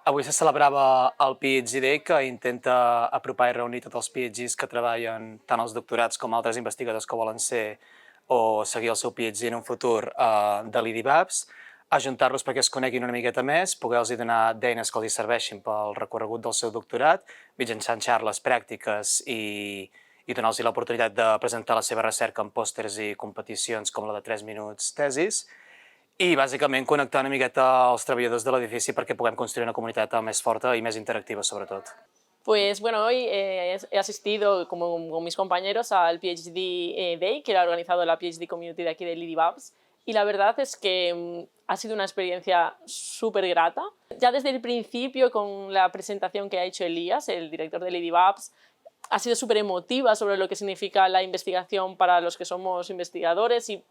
Avui se celebrava el PhD Day, que intenta apropar i reunir tots els PhDs que treballen tant els doctorats com altres investigadors que volen ser o seguir el seu PhD en un futur de l'IDIBAPS, ajuntar-los perquè es coneguin una miqueta més, poder-los donar d'eines que els serveixin pel recorregut del seu doctorat, mitjançant xarles pràctiques i donar-los l'oportunitat de presentar la seva recerca en pòsters i competicions com la de 3 minuts tesis, i bàsicament connectar una miqueta els treballadors de l'edifici perquè puguem construir una comunitat més forta i més interactiva, sobretot. Pues bueno, hoy he asistido como con mis compañeros al PhD Day, que lo ha organizado la PhD Community de aquí del IDIBAPS, y la verdad es que ha sido una experiencia súper grata. Ya desde el principio, con la presentación que ha hecho Elías, el director del IDIBAPS, ha sido súper emotiva sobre lo que significa la investigación para los que somos investigadores y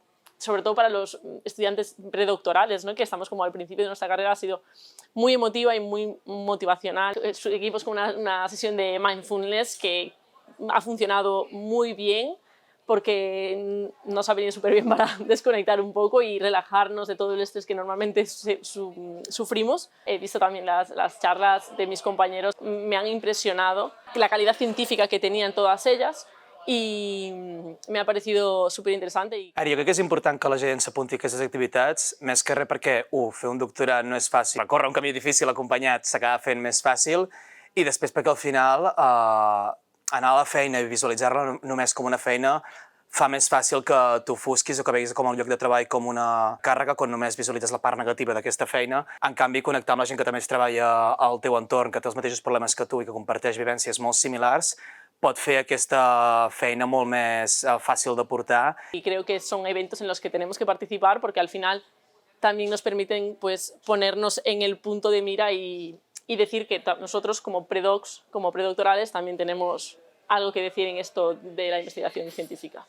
sobre todo para los estudiantes predoctorales, ¿no? Que estamos como al principio de nuestra carrera. Ha sido muy emotiva y muy motivacional. Seguimos con una sesión de mindfulness que ha funcionado muy bien porque nos ha venido súper bien para desconectar un poco y relajarnos de todo el estrés que normalmente sufrimos. He visto también las charlas de mis compañeros, me han impresionado la calidad científica que tenían todas ellas, i m'ha parecido superinteressant. Ara, jo crec que és important que la gent s'apunti a aquestes activitats, més que res perquè, fer un doctorat no és fàcil. Recórrer un camí difícil acompanyat s'acaba fent més fàcil, i després perquè al final anar a la feina i visualitzar-la només com una feina fa més fàcil que t'ofusquis o que veguis com un lloc de treball com una càrrega quan només visualitzes la part negativa d'aquesta feina. En canvi, connectar amb la gent que també treballa al teu entorn, que té els mateixos problemes que tu i que comparteix vivències molt similars, pot fer aquesta feina molt més fàcil de portar. Y creo que son eventos en los que tenemos que participar porque al final también nos permiten pues, ponernos en el punto de mira y decir que nosotros como predocs, como predoctorales, también tenemos algo que decir en esto de la investigación científica.